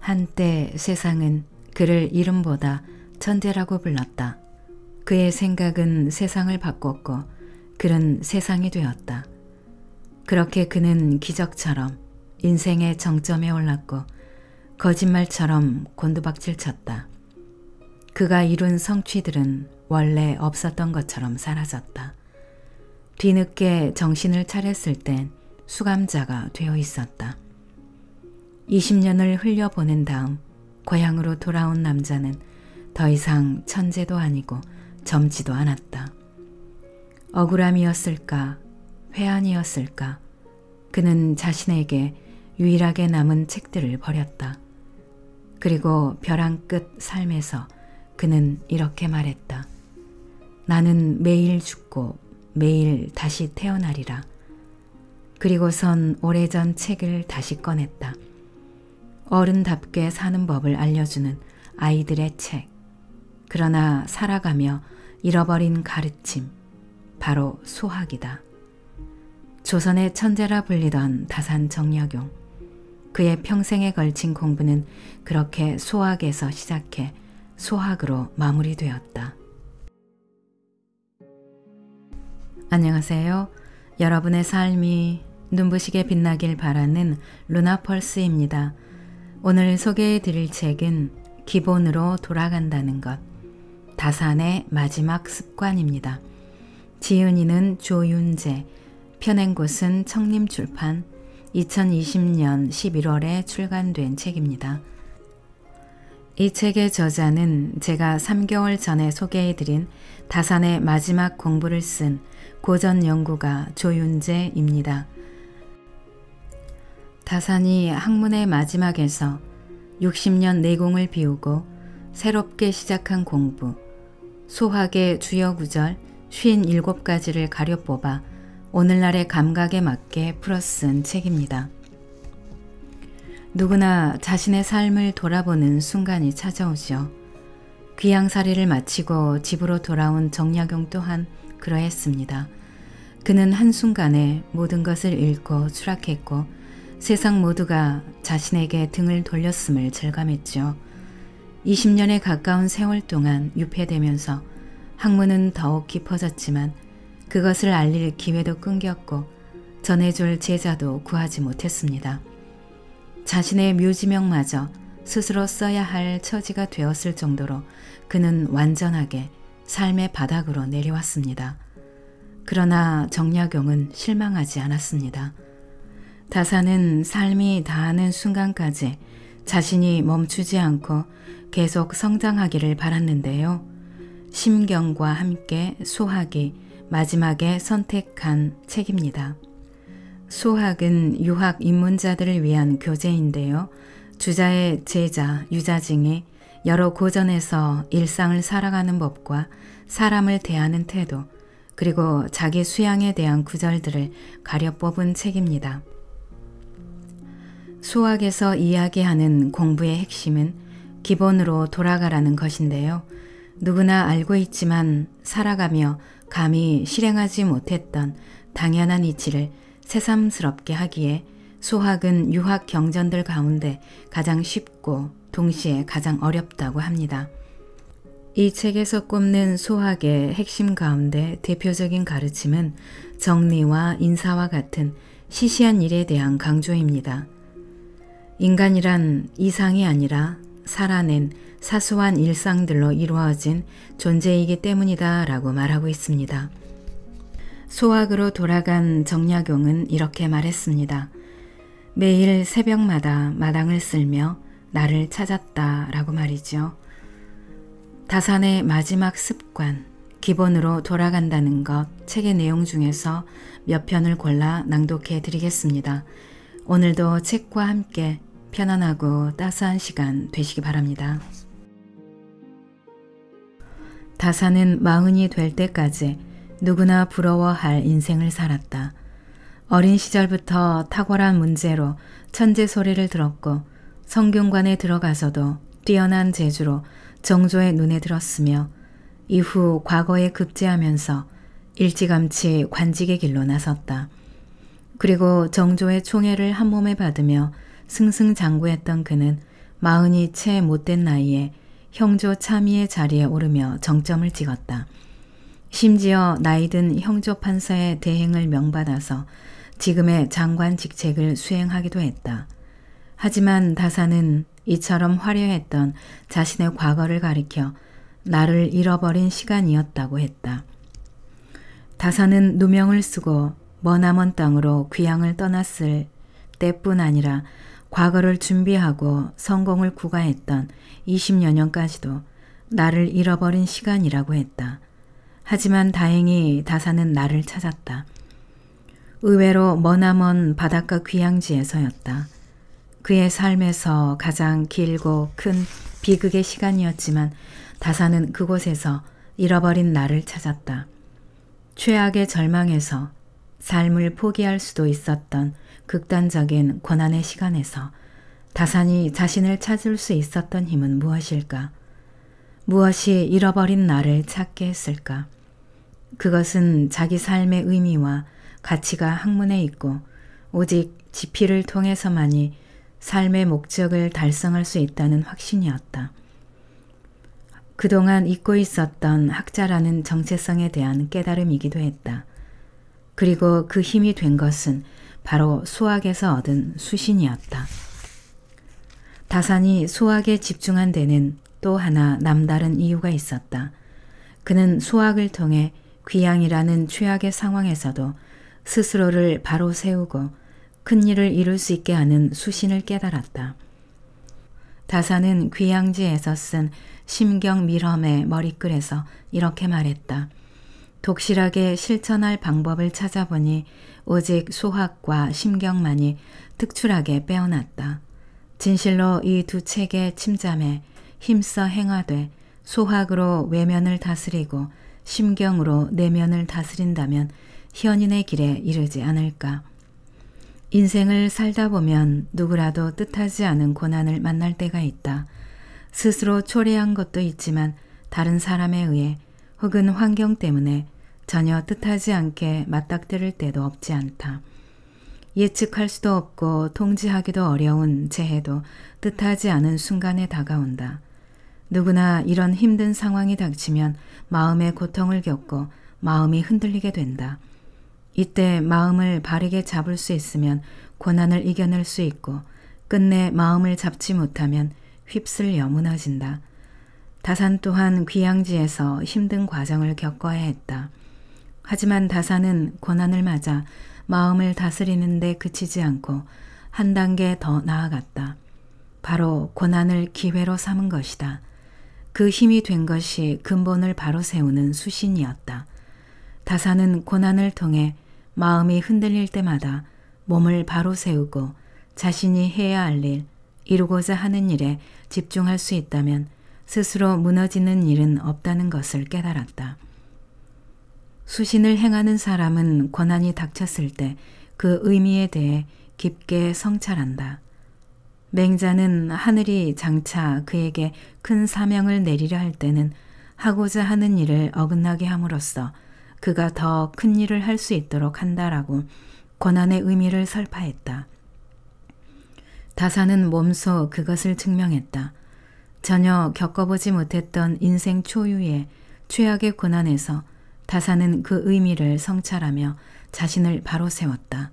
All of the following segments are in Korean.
한때 세상은 그를 이름보다 천재라고 불렀다. 그의 생각은 세상을 바꿨고 그는 세상이 되었다. 그렇게 그는 기적처럼 인생의 정점에 올랐고 거짓말처럼 곤두박질 쳤다. 그가 이룬 성취들은 원래 없었던 것처럼 사라졌다. 뒤늦게 정신을 차렸을 땐 수감자가 되어 있었다. 20년을 흘려보낸 다음 고향으로 돌아온 남자는 더 이상 천재도 아니고 젊지도 않았다. 억울함이었을까? 회한이었을까? 그는 자신에게 유일하게 남은 책들을 버렸다. 그리고 벼랑 끝 삶에서 그는 이렇게 말했다. 나는 매일 죽고 매일 다시 태어나리라. 그리고선 오래전 책을 다시 꺼냈다. 어른답게 사는 법을 알려주는 아이들의 책. 그러나 살아가며 잃어버린 가르침. 바로 소학이다. 조선의 천재라 불리던 다산 정약용. 그의 평생에 걸친 공부는 그렇게 소학에서 시작해 소학으로 마무리되었다. 안녕하세요. 여러분의 삶이 눈부시게 빛나길 바라는 루나펄스입니다. 오늘 소개해 드릴 책은 기본으로 돌아간다는 것, 다산의 마지막 습관입니다. 지은이는 조윤재, 펴낸 곳은 청림출판, 2020년 11월에 출간된 책입니다. 이 책의 저자는 제가 3개월 전에 소개해드린 다산의 마지막 공부를 쓴 고전연구가 조윤재입니다. 다산이 학문의 마지막에서 60년 내공을 비우고 새롭게 시작한 공부, 소학의 주요 구절 57가지를 가려 뽑아 오늘날의 감각에 맞게 풀어쓴 책입니다. 누구나 자신의 삶을 돌아보는 순간이 찾아오죠. 귀향살이를 마치고 집으로 돌아온 정약용 또한 그러했습니다. 그는 한순간에 모든 것을 잃고 추락했고 세상 모두가 자신에게 등을 돌렸음을 절감했죠. 20년에 가까운 세월 동안 유폐되면서 학문은 더욱 깊어졌지만 그것을 알릴 기회도 끊겼고 전해줄 제자도 구하지 못했습니다. 자신의 묘지명마저 스스로 써야 할 처지가 되었을 정도로 그는 완전하게 삶의 바닥으로 내려왔습니다. 그러나 정약용은 실망하지 않았습니다. 다산은 삶이 다하는 순간까지 자신이 멈추지 않고 계속 성장하기를 바랐는데요. 심경과 함께 소학이 마지막에 선택한 책입니다. 소학은 유학 입문자들을 위한 교재인데요. 주자의 제자 유자징이 여러 고전에서 일상을 살아가는 법과 사람을 대하는 태도, 그리고 자기 수양에 대한 구절들을 가려 뽑은 책입니다. 소학에서 이야기하는 공부의 핵심은 기본으로 돌아가라는 것인데요. 누구나 알고 있지만 살아가며 감히 실행하지 못했던 당연한 이치를 새삼스럽게 하기에 소학은 유학 경전들 가운데 가장 쉽고 동시에 가장 어렵다고 합니다. 이 책에서 꼽는 소학의 핵심 가운데 대표적인 가르침은 정리와 인사와 같은 시시한 일에 대한 강조입니다. 인간이란 이상이 아니라 살아낸 사소한 일상들로 이루어진 존재이기 때문이다 라고 말하고 있습니다. 소학으로 돌아간 정약용은 이렇게 말했습니다. 매일 새벽마다 마당을 쓸며 나를 찾았다 라고 말이죠. 다산의 마지막 습관, 기본으로 돌아간다는 것 책의 내용 중에서 몇 편을 골라 낭독해 드리겠습니다. 오늘도 책과 함께 편안하고 따스한 시간 되시기 바랍니다. 다산은 40이 될 때까지 누구나 부러워할 인생을 살았다. 어린 시절부터 탁월한 문제로 천재 소리를 들었고 성균관에 들어가서도 뛰어난 재주로 정조의 눈에 들었으며 이후 과거에 급제하면서 일찌감치 관직의 길로 나섰다. 그리고 정조의 총애를 한몸에 받으며 승승장구했던 그는 마흔이 채 못된 나이에 형조 참의의 자리에 오르며 정점을 찍었다. 심지어 나이든 형조 판사의 대행을 명받아서 지금의 장관 직책을 수행하기도 했다. 하지만 다사는 이처럼 화려했던 자신의 과거를 가리켜 나를 잃어버린 시간이었다고 했다. 다사는 누명을 쓰고 머나먼 땅으로 귀향을 떠났을 때뿐 아니라 과거를 준비하고 성공을 구가했던 20여 년까지도 나를 잃어버린 시간이라고 했다. 하지만 다행히 다사는 나를 찾았다. 의외로 머나먼 바닷가 귀향지에서였다. 그의 삶에서 가장 길고 큰 비극의 시간이었지만 다사는 그곳에서 잃어버린 나를 찾았다. 최악의 절망에서 삶을 포기할 수도 있었던 극단적인 고난의 시간에서 다산이 자신을 찾을 수 있었던 힘은 무엇일까? 무엇이 잃어버린 나를 찾게 했을까? 그것은 자기 삶의 의미와 가치가 학문에 있고 오직 지피를 통해서만이 삶의 목적을 달성할 수 있다는 확신이었다. 그동안 잊고 있었던 학자라는 정체성에 대한 깨달음이기도 했다. 그리고 그 힘이 된 것은 바로 수학에서 얻은 수신이었다. 다산이 수학에 집중한 데는 또 하나 남다른 이유가 있었다. 그는 수학을 통해 귀양이라는 최악의 상황에서도 스스로를 바로 세우고 큰 일을 이룰 수 있게 하는 수신을 깨달았다. 다사는 귀양지에서 쓴 심경 밀험의 머리글에서 이렇게 말했다. 독실하게 실천할 방법을 찾아보니 오직 수학과 심경만이 특출하게 빼어났다. 진실로 이 두 책의 침잠에 힘써 행하되 수학으로 외면을 다스리고 심경으로 내면을 다스린다면 현인의 길에 이르지 않을까. 인생을 살다 보면 누구라도 뜻하지 않은 고난을 만날 때가 있다. 스스로 초래한 것도 있지만 다른 사람에 의해 혹은 환경 때문에 전혀 뜻하지 않게 맞닥뜨릴 때도 없지 않다. 예측할 수도 없고 통지하기도 어려운 재해도 뜻하지 않은 순간에 다가온다. 누구나 이런 힘든 상황이 닥치면 마음의 고통을 겪고 마음이 흔들리게 된다. 이때 마음을 바르게 잡을 수 있으면 고난을 이겨낼 수 있고 끝내 마음을 잡지 못하면 휩쓸려 무너진다. 다산 또한 귀양지에서 힘든 과정을 겪어야 했다. 하지만 다산은 고난을 맞아 마음을 다스리는 데 그치지 않고 한 단계 더 나아갔다. 바로 고난을 기회로 삼은 것이다. 그 힘이 된 것이 근본을 바로 세우는 수신이었다. 다산은 고난을 통해 마음이 흔들릴 때마다 몸을 바로 세우고 자신이 해야 할 일, 이루고자 하는 일에 집중할 수 있다면 스스로 무너지는 일은 없다는 것을 깨달았다. 수신을 행하는 사람은 고난이 닥쳤을 때 그 의미에 대해 깊게 성찰한다. 맹자는 하늘이 장차 그에게 큰 사명을 내리려 할 때는 하고자 하는 일을 어긋나게 함으로써 그가 더 큰 일을 할 수 있도록 한다라고 고난의 의미를 설파했다. 다사는 몸소 그것을 증명했다. 전혀 겪어보지 못했던 인생 초유의 최악의 고난에서 다사는 그 의미를 성찰하며 자신을 바로 세웠다.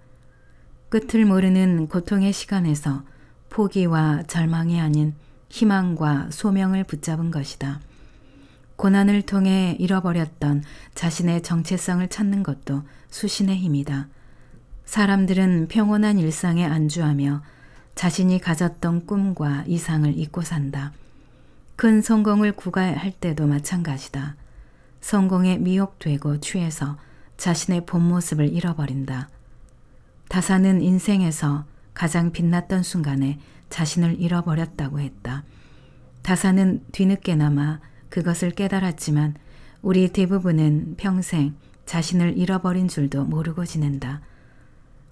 끝을 모르는 고통의 시간에서 포기와 절망이 아닌 희망과 소명을 붙잡은 것이다. 고난을 통해 잃어버렸던 자신의 정체성을 찾는 것도 수신의 힘이다. 사람들은 평온한 일상에 안주하며 자신이 가졌던 꿈과 이상을 잊고 산다. 큰 성공을 구가할 때도 마찬가지다. 성공에 미혹되고 취해서 자신의 본 모습을 잃어버린다. 다사는 인생에서 가장 빛났던 순간에 자신을 잃어버렸다고 했다. 다사는 뒤늦게나마 그것을 깨달았지만 우리 대부분은 평생 자신을 잃어버린 줄도 모르고 지낸다.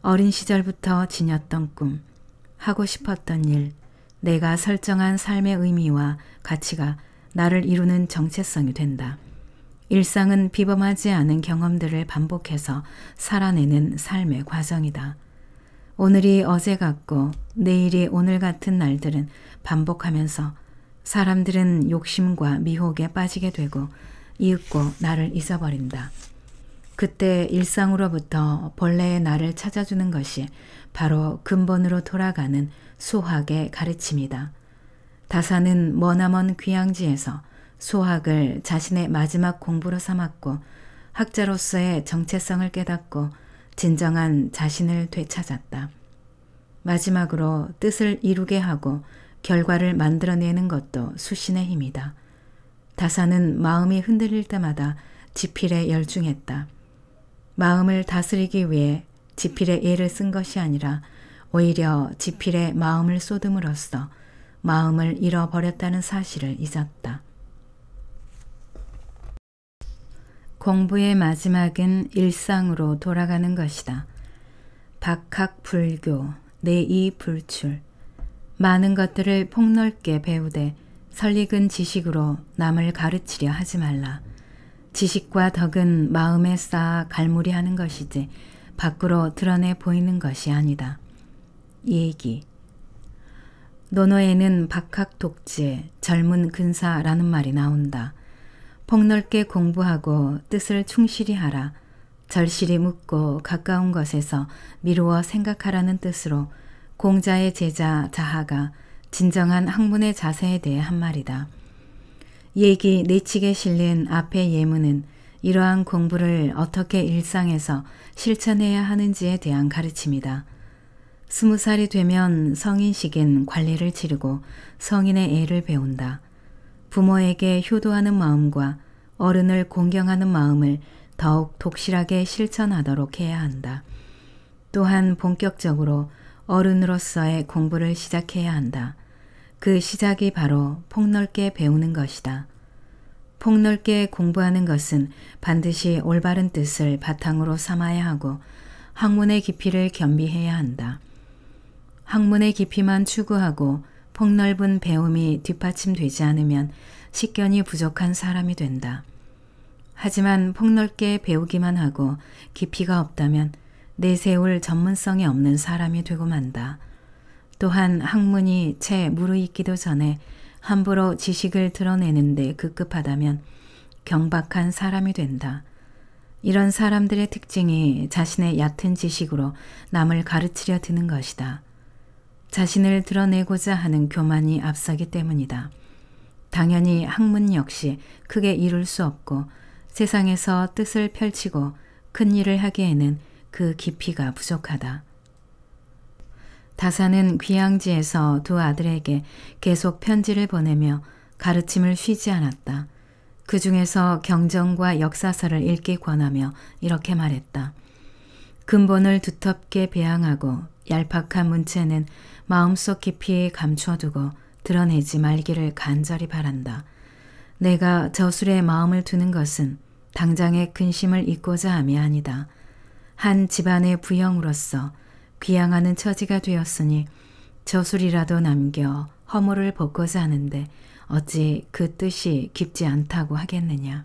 어린 시절부터 지녔던 꿈, 하고 싶었던 일, 내가 설정한 삶의 의미와 가치가 나를 이루는 정체성이 된다. 일상은 비범하지 않은 경험들을 반복해서 살아내는 삶의 과정이다. 오늘이 어제 같고 내일이 오늘 같은 날들은 반복하면서 사람들은 욕심과 미혹에 빠지게 되고 이윽고 나를 잊어버린다. 그때 일상으로부터 본래의 나를 찾아주는 것이 바로 근본으로 돌아가는 수학의 가르침이다. 다사는 머나먼 귀향지에서 수학을 자신의 마지막 공부로 삼았고 학자로서의 정체성을 깨닫고 진정한 자신을 되찾았다. 마지막으로 뜻을 이루게 하고 결과를 만들어내는 것도 수신의 힘이다. 다사는 마음이 흔들릴 때마다 지필에 열중했다. 마음을 다스리기 위해 지필에 애를 쓴 것이 아니라 오히려 지필에 마음을 쏟음으로써 마음을 잃어버렸다는 사실을 잊었다. 공부의 마지막은 일상으로 돌아가는 것이다. 박학불교, 내이불출. 많은 것들을 폭넓게 배우되 설익은 지식으로 남을 가르치려 하지 말라. 지식과 덕은 마음에 쌓아 갈무리하는 것이지 밖으로 드러내 보이는 것이 아니다. 얘기. 논어에는 박학독재, 젊은 근사라는 말이 나온다. 폭넓게 공부하고 뜻을 충실히 하라. 절실히 묻고 가까운 것에서 미루어 생각하라는 뜻으로 공자의 제자 자하가 진정한 학문의 자세에 대해 한 말이다. 얘기 내칙에 실린 앞의 예문은 이러한 공부를 어떻게 일상에서 실천해야 하는지에 대한 가르침이다. 20살이 되면 성인식인 관리를 치르고 성인의 애를 배운다. 부모에게 효도하는 마음과 어른을 공경하는 마음을 더욱 독실하게 실천하도록 해야 한다. 또한 본격적으로 어른으로서의 공부를 시작해야 한다. 그 시작이 바로 폭넓게 배우는 것이다. 폭넓게 공부하는 것은 반드시 올바른 뜻을 바탕으로 삼아야 하고 학문의 깊이를 겸비해야 한다. 학문의 깊이만 추구하고 폭넓은 배움이 뒷받침되지 않으면 식견이 부족한 사람이 된다. 하지만 폭넓게 배우기만 하고 깊이가 없다면 내세울 전문성이 없는 사람이 되고 만다. 또한 학문이 채 무르익기도 전에 함부로 지식을 드러내는 데 급급하다면 경박한 사람이 된다. 이런 사람들의 특징이 자신의 얕은 지식으로 남을 가르치려 드는 것이다. 자신을 드러내고자 하는 교만이 앞서기 때문이다. 당연히 학문 역시 크게 이룰 수 없고 세상에서 뜻을 펼치고 큰 일을 하기에는 그 깊이가 부족하다. 다사는 귀향지에서 두 아들에게 계속 편지를 보내며 가르침을 쉬지 않았다. 그 중에서 경전과 역사서를 읽기 권하며 이렇게 말했다. 근본을 두텁게 배양하고 얄팍한 문체는 마음속 깊이 감춰두고 드러내지 말기를 간절히 바란다. 내가 저술에 마음을 두는 것은 당장의 근심을 잊고자 함이 아니다. 한 집안의 부형으로서 귀향하는 처지가 되었으니 저술이라도 남겨 허물을 벗고자 하는데 어찌 그 뜻이 깊지 않다고 하겠느냐.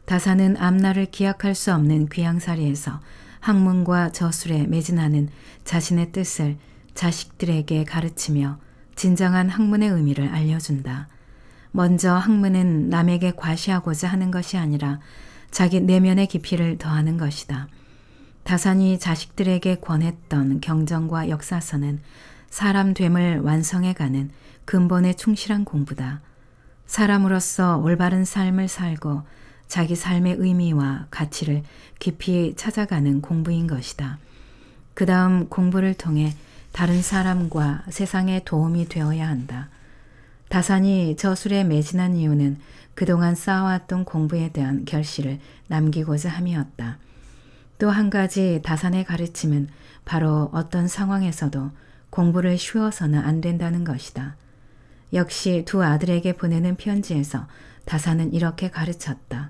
다사는 앞날을 기약할 수 없는 귀향살이에서 학문과 저술에 매진하는 자신의 뜻을 자식들에게 가르치며 진정한 학문의 의미를 알려준다. 먼저 학문은 남에게 과시하고자 하는 것이 아니라 자기 내면의 깊이를 더하는 것이다. 다산이 자식들에게 권했던 경전과 역사서는 사람 됨을 완성해가는 근본에 충실한 공부다. 사람으로서 올바른 삶을 살고 자기 삶의 의미와 가치를 깊이 찾아가는 공부인 것이다. 그 다음 공부를 통해 다른 사람과 세상에 도움이 되어야 한다. 다산이 저술에 매진한 이유는 그동안 쌓아왔던 공부에 대한 결실을 남기고자 함이었다. 또 한 가지 다산의 가르침은 바로 어떤 상황에서도 공부를 쉬워서는 안 된다는 것이다. 역시 두 아들에게 보내는 편지에서 다산은 이렇게 가르쳤다.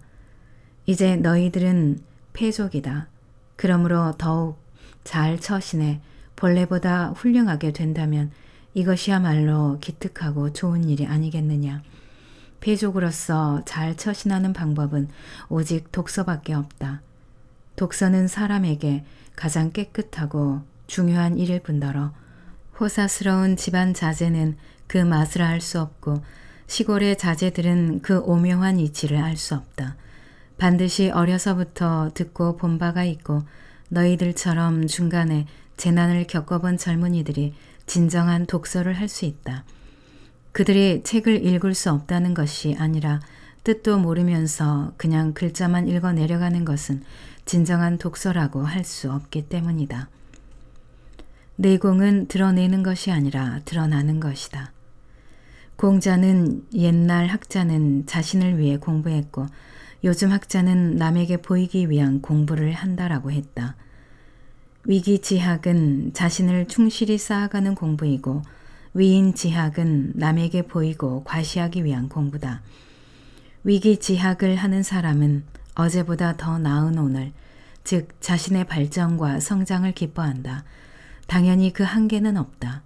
이제 너희들은 패족이다. 그러므로 더욱 잘 처신해 본래보다 훌륭하게 된다면 이것이야말로 기특하고 좋은 일이 아니겠느냐. 패족으로서 잘 처신하는 방법은 오직 독서밖에 없다. 독서는 사람에게 가장 깨끗하고 중요한 일일 뿐더러 호사스러운 집안 자제는 그 맛을 알 수 없고 시골의 자제들은 그 오묘한 이치를 알 수 없다. 반드시 어려서부터 듣고 본 바가 있고 너희들처럼 중간에 재난을 겪어본 젊은이들이 진정한 독서를 할 수 있다. 그들이 책을 읽을 수 없다는 것이 아니라 뜻도 모르면서 그냥 글자만 읽어 내려가는 것은 진정한 독서라고 할 수 없기 때문이다. 내공은 드러내는 것이 아니라 드러나는 것이다. 공자는 옛날 학자는 자신을 위해 공부했고 요즘 학자는 남에게 보이기 위한 공부를 한다라고 했다. 위기지학은 자신을 충실히 쌓아가는 공부이고 위인지학은 남에게 보이고 과시하기 위한 공부다. 위기지학을 하는 사람은 어제보다 더 나은 오늘, 즉 자신의 발전과 성장을 기뻐한다. 당연히 그 한계는 없다.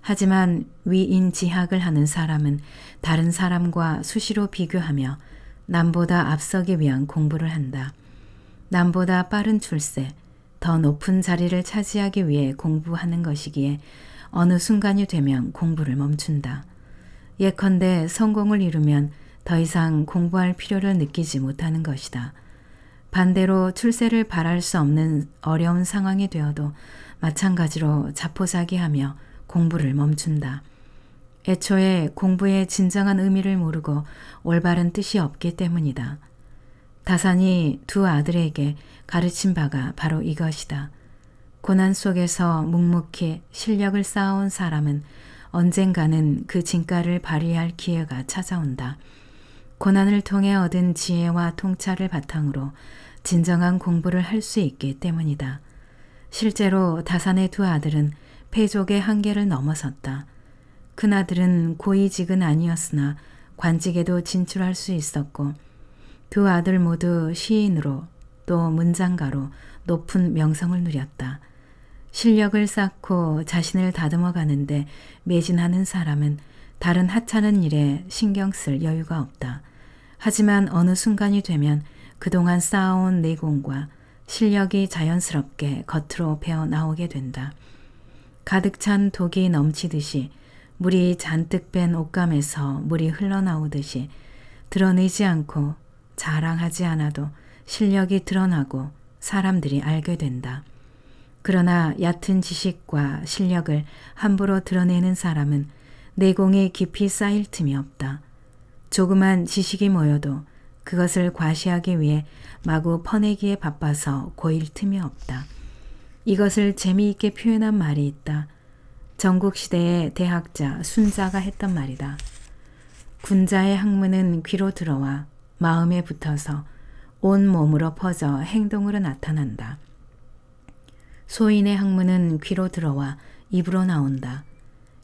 하지만 위인지학을 하는 사람은 다른 사람과 수시로 비교하며 남보다 앞서기 위한 공부를 한다. 남보다 빠른 출세, 더 높은 자리를 차지하기 위해 공부하는 것이기에 어느 순간이 되면 공부를 멈춘다. 예컨대 성공을 이루면 더 이상 공부할 필요를 느끼지 못하는 것이다. 반대로 출세를 바랄 수 없는 어려운 상황이 되어도 마찬가지로 자포자기하며 공부를 멈춘다. 애초에 공부의 진정한 의미를 모르고 올바른 뜻이 없기 때문이다. 다산이 두 아들에게 가르친 바가 바로 이것이다. 고난 속에서 묵묵히 실력을 쌓아온 사람은 언젠가는 그 진가를 발휘할 기회가 찾아온다. 고난을 통해 얻은 지혜와 통찰을 바탕으로 진정한 공부를 할 수 있기 때문이다. 실제로 다산의 두 아들은 패족의 한계를 넘어섰다. 큰아들은 고위직은 아니었으나 관직에도 진출할 수 있었고 두 아들 모두 시인으로 또 문장가로 높은 명성을 누렸다. 실력을 쌓고 자신을 다듬어 가는데 매진하는 사람은 다른 하찮은 일에 신경 쓸 여유가 없다. 하지만 어느 순간이 되면 그동안 쌓아온 내공과 실력이 자연스럽게 겉으로 배어 나오게 된다. 가득 찬 독이 넘치듯이 물이 잔뜩 뺀 옷감에서 물이 흘러나오듯이 드러내지 않고 자랑하지 않아도 실력이 드러나고 사람들이 알게 된다. 그러나 얕은 지식과 실력을 함부로 드러내는 사람은 내공이 깊이 쌓일 틈이 없다. 조그만 지식이 모여도 그것을 과시하기 위해 마구 퍼내기에 바빠서 고일 틈이 없다. 이것을 재미있게 표현한 말이 있다. 전국시대의 대학자 순자가 했던 말이다. 군자의 학문은 귀로 들어와 마음에 붙어서 온 몸으로 퍼져 행동으로 나타난다. 소인의 학문은 귀로 들어와 입으로 나온다.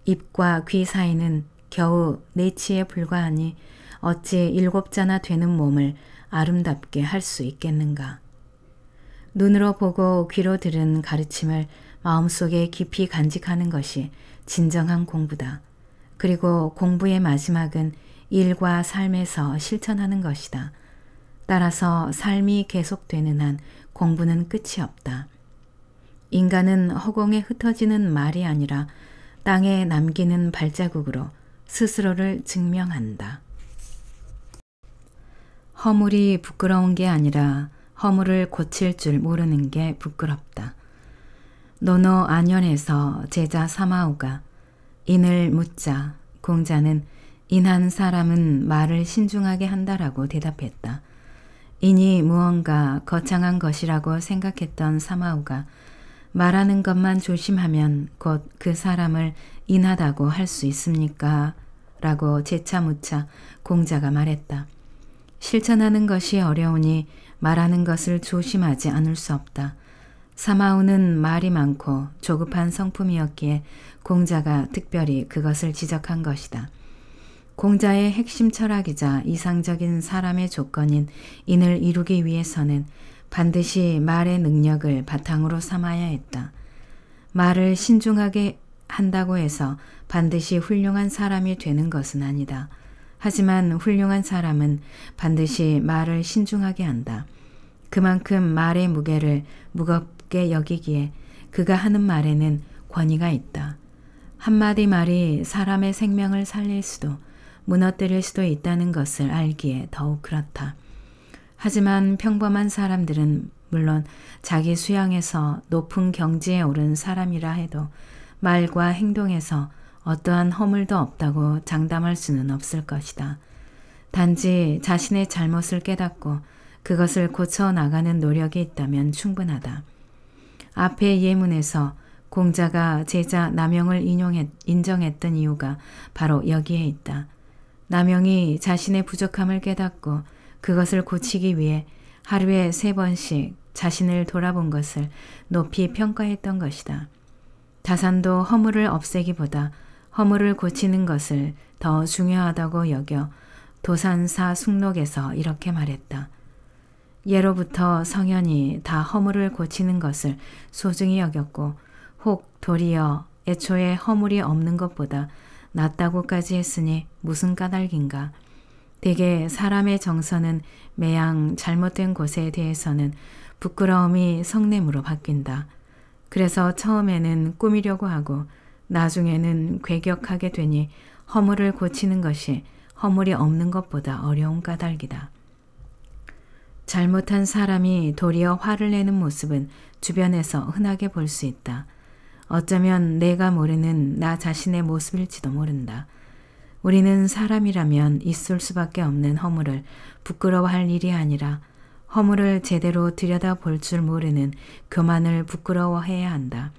입과 귀 사이는 겨우 4치에 불과하니 어찌 7자나 되는 몸을 아름답게 할 수 있겠는가. 눈으로 보고 귀로 들은 가르침을 마음속에 깊이 간직하는 것이 진정한 공부다. 그리고 공부의 마지막은 일과 삶에서 실천하는 것이다. 따라서 삶이 계속되는 한 공부는 끝이 없다. 인간은 허공에 흩어지는 말이 아니라 땅에 남기는 발자국으로 스스로를 증명한다. 허물이 부끄러운 게 아니라 허물을 고칠 줄 모르는 게 부끄럽다. 노노 안현에서 제자 사마오가 인을 묻자 공자는 인한 사람은 말을 신중하게 한다라고 대답했다. 인이 무언가 거창한 것이라고 생각했던 사마오가 말하는 것만 조심하면 곧 그 사람을 인하다고 할 수 있습니까? 라고 재차 묻자 공자가 말했다. 실천하는 것이 어려우니 말하는 것을 조심하지 않을 수 없다. 사마오는 말이 많고 조급한 성품이었기에 공자가 특별히 그것을 지적한 것이다. 공자의 핵심 철학이자 이상적인 사람의 조건인 인을 이루기 위해서는 반드시 말의 능력을 바탕으로 삼아야 했다. 말을 신중하게 한다고 해서 반드시 훌륭한 사람이 되는 것은 아니다. 하지만 훌륭한 사람은 반드시 말을 신중하게 한다. 그만큼 말의 무게를 무겁게 여기기에 그가 하는 말에는 권위가 있다. 한마디 말이 사람의 생명을 살릴 수도 무너뜨릴 수도 있다는 것을 알기에 더욱 그렇다. 하지만 평범한 사람들은 물론 자기 수양에서 높은 경지에 오른 사람이라 해도 말과 행동에서 어떠한 허물도 없다고 장담할 수는 없을 것이다. 단지 자신의 잘못을 깨닫고 그것을 고쳐 나가는 노력이 있다면 충분하다. 앞의 예문에서 공자가 제자 남영을 인정했던 이유가 바로 여기에 있다. 남영이 자신의 부족함을 깨닫고 그것을 고치기 위해 하루에 3번씩 자신을 돌아본 것을 높이 평가했던 것이다. 다산도 허물을 없애기보다 허물을 고치는 것을 더 중요하다고 여겨 도산사 숙록에서 이렇게 말했다. 예로부터 성현이 다 허물을 고치는 것을 소중히 여겼고 혹 도리어 애초에 허물이 없는 것보다 낫다고까지 했으니 무슨 까닭인가. 대개 사람의 정서는 매양 잘못된 곳에 대해서는 부끄러움이 성냄으로 바뀐다. 그래서 처음에는 꾸미려고 하고 나중에는 괴격하게 되니 허물을 고치는 것이 허물이 없는 것보다 어려운 까닭이다. 잘못한 사람이 도리어 화를 내는 모습은 주변에서 흔하게 볼 수 있다. 어쩌면 내가 모르는 나 자신의 모습일지도 모른다. 우리는 사람이라면 있을 수밖에 없는 허물을 부끄러워할 일이 아니라 허물을 제대로 들여다볼 줄 모르는 교만을 부끄러워해야 한다.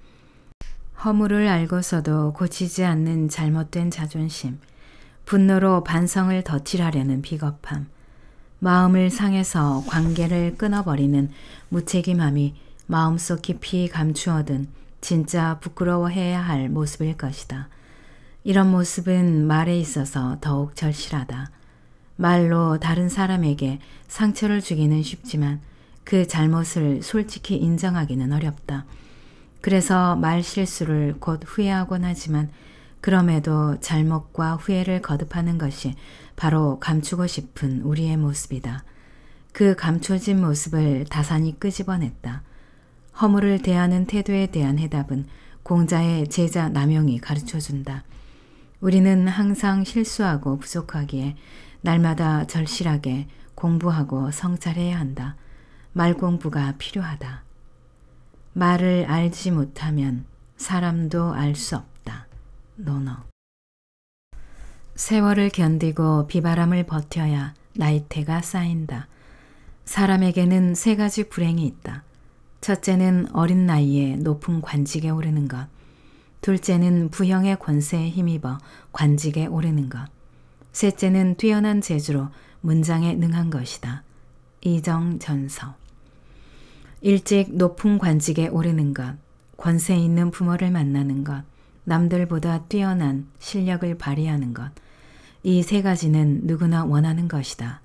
허물을 알고서도 고치지 않는 잘못된 자존심, 분노로 반성을 덧칠하려는 비겁함, 마음을 상해서 관계를 끊어버리는 무책임함이 마음속 깊이 감추어둔 진짜 부끄러워해야 할 모습일 것이다. 이런 모습은 말에 있어서 더욱 절실하다. 말로 다른 사람에게 상처를 주기는 쉽지만 그 잘못을 솔직히 인정하기는 어렵다. 그래서 말 실수를 곧 후회하곤 하지만 그럼에도 잘못과 후회를 거듭하는 것이 바로 감추고 싶은 우리의 모습이다. 그 감춰진 모습을 다산이 끄집어냈다. 허물을 대하는 태도에 대한 해답은 공자의 제자 남영이 가르쳐준다. 우리는 항상 실수하고 부족하기에 날마다 절실하게 공부하고 성찰해야 한다. 말 공부가 필요하다. 말을 알지 못하면 사람도 알 수 없다. 논어. 세월을 견디고 비바람을 버텨야 나이테가 쌓인다. 사람에게는 3가지 불행이 있다. 첫째는 어린 나이에 높은 관직에 오르는 것. 둘째는 부형의 권세에 힘입어 관직에 오르는 것. 셋째는 뛰어난 재주로 문장에 능한 것이다. 이정전서. 일찍 높은 관직에 오르는 것, 권세 있는 부모를 만나는 것, 남들보다 뛰어난 실력을 발휘하는 것. 이 3가지는 누구나 원하는 것이다.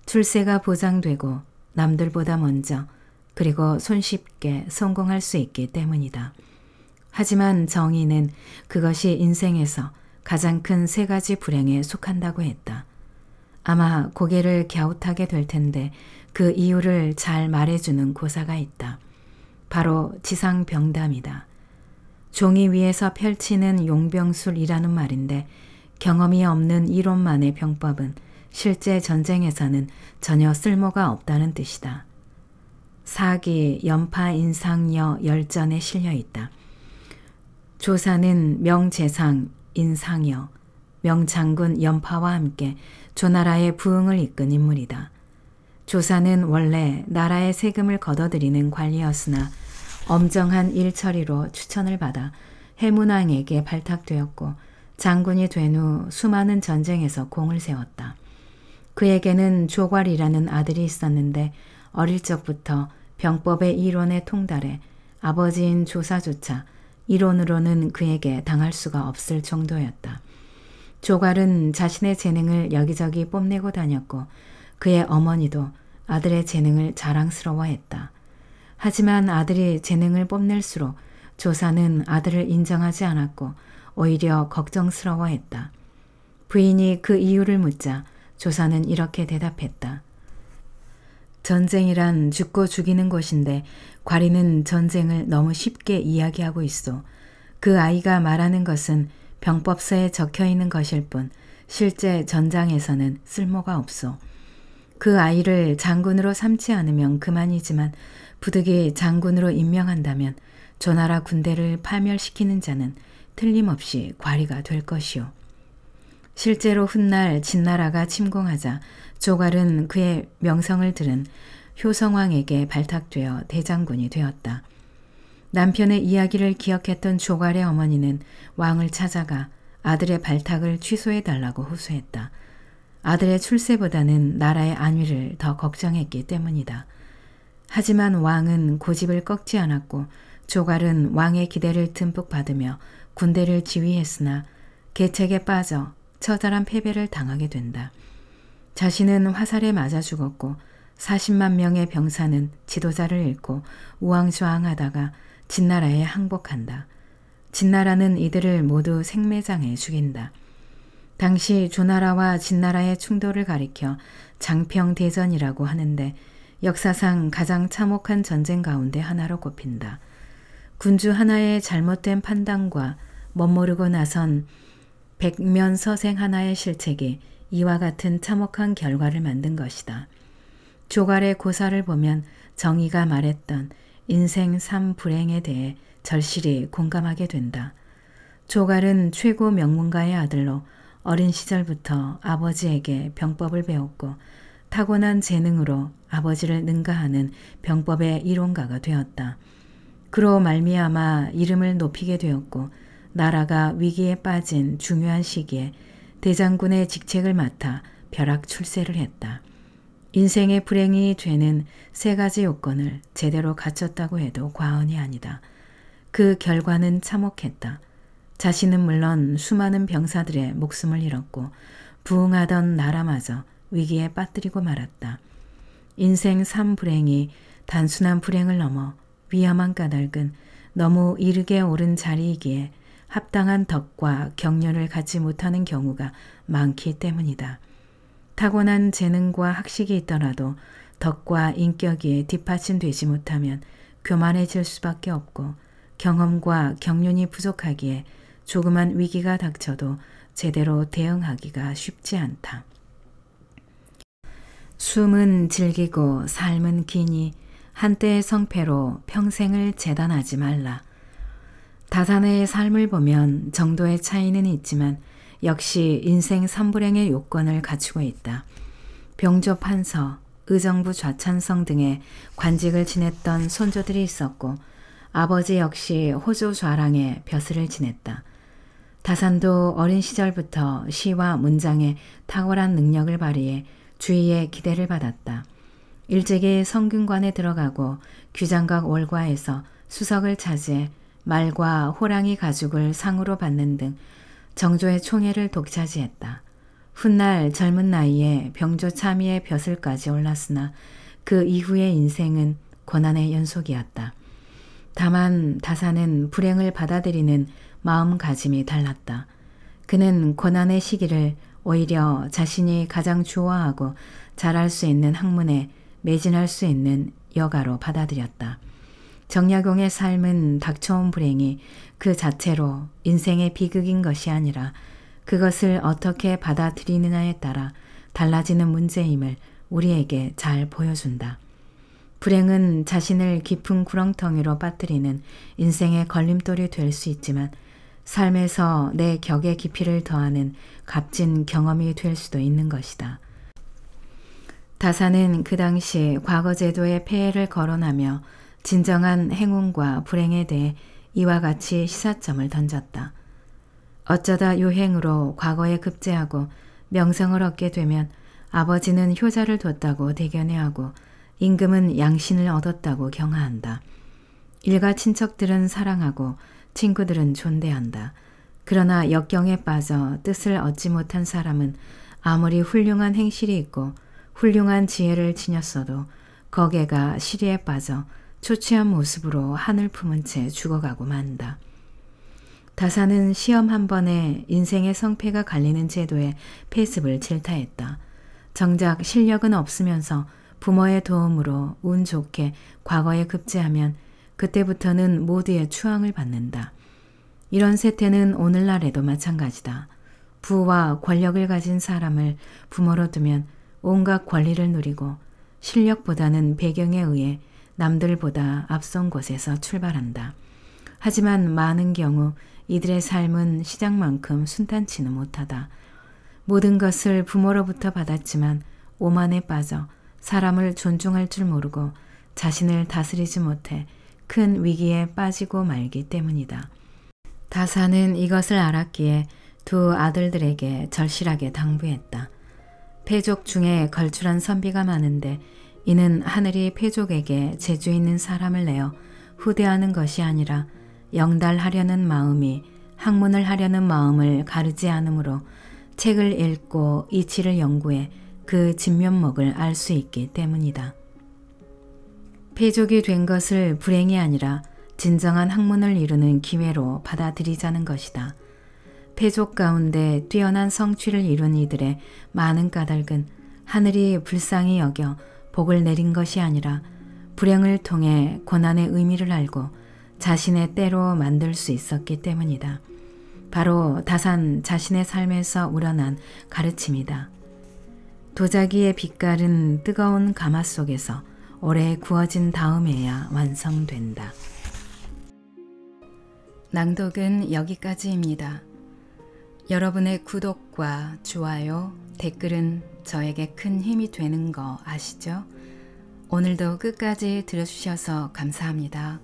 출세가 보장되고 남들보다 먼저 그리고 손쉽게 성공할 수 있기 때문이다. 하지만 정의는 그것이 인생에서 가장 큰 3가지 불행에 속한다고 했다. 아마 고개를 갸웃하게 될 텐데 그 이유를 잘 말해주는 고사가 있다. 바로 지상병담이다. 종이 위에서 펼치는 용병술이라는 말인데 경험이 없는 이론만의 병법은 실제 전쟁에서는 전혀 쓸모가 없다는 뜻이다. 사기 연파인상여 열전에 실려 있다. 조사는 명재상 인상여, 명장군 연파와 함께 조나라의 부흥을 이끈 인물이다. 조사는 원래 나라의 세금을 걷어들이는 관리였으나 엄정한 일처리로 추천을 받아 해문왕에게 발탁되었고 장군이 된 후 수많은 전쟁에서 공을 세웠다. 그에게는 조괄이라는 아들이 있었는데 어릴 적부터 병법의 이론에 통달해 아버지인 조사조차 이론으로는 그에게 당할 수가 없을 정도였다. 조괄은 자신의 재능을 여기저기 뽐내고 다녔고 그의 어머니도 아들의 재능을 자랑스러워했다. 하지만 아들이 재능을 뽐낼수록 조사는 아들을 인정하지 않았고 오히려 걱정스러워했다. 부인이 그 이유를 묻자 조사는 이렇게 대답했다. 전쟁이란 죽고 죽이는 것인데 과리는 전쟁을 너무 쉽게 이야기하고 있어. 그 아이가 말하는 것은 병법서에 적혀 있는 것일 뿐 실제 전장에서는 쓸모가 없어. 그 아이를 장군으로 삼지 않으면 그만이지만 부득이 장군으로 임명한다면 조나라 군대를 파멸시키는 자는 틀림없이 과리가 될 것이오. 실제로 훗날 진나라가 침공하자 조갈은 그의 명성을 들은 효성왕에게 발탁되어 대장군이 되었다. 남편의 이야기를 기억했던 조갈의 어머니는 왕을 찾아가 아들의 발탁을 취소해달라고 호소했다. 아들의 출세보다는 나라의 안위를 더 걱정했기 때문이다. 하지만 왕은 고집을 꺾지 않았고 조갈은 왕의 기대를 듬뿍 받으며 군대를 지휘했으나 계책에 빠져 처절한 패배를 당하게 된다. 자신은 화살에 맞아 죽었고 40만 명의 병사는 지도자를 잃고 우왕좌왕하다가 진나라에 항복한다. 진나라는 이들을 모두 생매장해 죽인다. 당시 조나라와 진나라의 충돌을 가리켜 장평대전이라고 하는데 역사상 가장 참혹한 전쟁 가운데 하나로 꼽힌다. 군주 하나의 잘못된 판단과 멋모르고 나선 백면서생 하나의 실책이 이와 같은 참혹한 결과를 만든 것이다. 조갈의 고사를 보면 정의가 말했던 인생 3불행에 대해 절실히 공감하게 된다. 조갈은 최고 명문가의 아들로 어린 시절부터 아버지에게 병법을 배웠고 타고난 재능으로 아버지를 능가하는 병법의 이론가가 되었다. 그로 말미암아 이름을 높이게 되었고 나라가 위기에 빠진 중요한 시기에 대장군의 직책을 맡아 벼락 출세를 했다. 인생의 불행이 되는 3가지 요건을 제대로 갖췄다고 해도 과언이 아니다. 그 결과는 참혹했다. 자신은 물론 수많은 병사들의 목숨을 잃었고 부흥하던 나라마저 위기에 빠뜨리고 말았다. 인생 3불행이 단순한 불행을 넘어 위험한 까닭은 너무 이르게 오른 자리이기에 합당한 덕과 경륜을 갖지 못하는 경우가 많기 때문이다. 타고난 재능과 학식이 있더라도 덕과 인격이 뒷받침되지 못하면 교만해질 수밖에 없고 경험과 경륜이 부족하기에 조그만 위기가 닥쳐도 제대로 대응하기가 쉽지 않다. 숨은 질기고 삶은 기니 한때의 성패로 평생을 재단하지 말라. 다산의 삶을 보면 정도의 차이는 있지만 역시 인생 3불행의 요건을 갖추고 있다. 병조 판서, 의정부 좌찬성 등의 관직을 지냈던 손조들이 있었고 아버지 역시 호조 좌랑의 벼슬을 지냈다. 다산도 어린 시절부터 시와 문장에 탁월한 능력을 발휘해 주위의 기대를 받았다. 일찍이 성균관에 들어가고 귀장각 월과에서 수석을 차지해 말과 호랑이 가죽을 상으로 받는 등 정조의 총애를 독차지했다. 훗날 젊은 나이에 병조 참의의 벼슬까지 올랐으나 그 이후의 인생은 고난의 연속이었다. 다만 다산은 불행을 받아들이는 마음가짐이 달랐다. 그는 고난의 시기를 오히려 자신이 가장 좋아하고 잘할 수 있는 학문에 매진할 수 있는 여가로 받아들였다. 정약용의 삶은 닥쳐온 불행이 그 자체로 인생의 비극인 것이 아니라 그것을 어떻게 받아들이느냐에 따라 달라지는 문제임을 우리에게 잘 보여준다. 불행은 자신을 깊은 구렁텅이로 빠뜨리는 인생의 걸림돌이 될 수 있지만 삶에서 내 격의 깊이를 더하는 값진 경험이 될 수도 있는 것이다. 다산은 그 당시 과거 제도의 폐해를 거론하며 진정한 행운과 불행에 대해 이와 같이 시사점을 던졌다. 어쩌다 요행으로 과거에 급제하고 명성을 얻게 되면 아버지는 효자를 뒀다고 대견해하고 임금은 양신을 얻었다고 경하한다. 일가 친척들은 사랑하고 친구들은 존대한다. 그러나 역경에 빠져 뜻을 얻지 못한 사람은 아무리 훌륭한 행실이 있고 훌륭한 지혜를 지녔어도 거개가 시리에 빠져 초췌한 모습으로 한을 품은 채 죽어가고 만다. 다산은 시험 한 번에 인생의 성패가 갈리는 제도에 폐습을 질타했다. 정작 실력은 없으면서 부모의 도움으로 운 좋게 과거에 급제하면 그때부터는 모두의 추앙을 받는다. 이런 세태는 오늘날에도 마찬가지다. 부와 권력을 가진 사람을 부모로 두면 온갖 권리를 누리고 실력보다는 배경에 의해 남들보다 앞선 곳에서 출발한다. 하지만 많은 경우 이들의 삶은 시장만큼 순탄치는 못하다. 모든 것을 부모로부터 받았지만 오만에 빠져 사람을 존중할 줄 모르고 자신을 다스리지 못해 큰 위기에 빠지고 말기 때문이다. 다사는 이것을 알았기에 두 아들들에게 절실하게 당부했다. 패족 중에 걸출한 선비가 많은데 이는 하늘이 패족에게 재주 있는 사람을 내어 후대하는 것이 아니라 영달하려는 마음이 학문을 하려는 마음을 가르지 않으므로 책을 읽고 이치를 연구해 그 진면목을 알 수 있기 때문이다. 패족이 된 것을 불행이 아니라 진정한 학문을 이루는 기회로 받아들이자는 것이다. 패족 가운데 뛰어난 성취를 이룬 이들의 많은 까닭은 하늘이 불쌍히 여겨 복을 내린 것이 아니라 불행을 통해 고난의 의미를 알고 자신의 때로 만들 수 있었기 때문이다. 바로 다산 자신의 삶에서 우러난 가르침이다. 도자기의 빛깔은 뜨거운 가마 속에서 오래 구워진 다음에야 완성된다. 낭독은 여기까지입니다. 여러분의 구독과 좋아요, 댓글은 저에게 큰 힘이 되는 거 아시죠? 오늘도 끝까지 들어주셔서 감사합니다.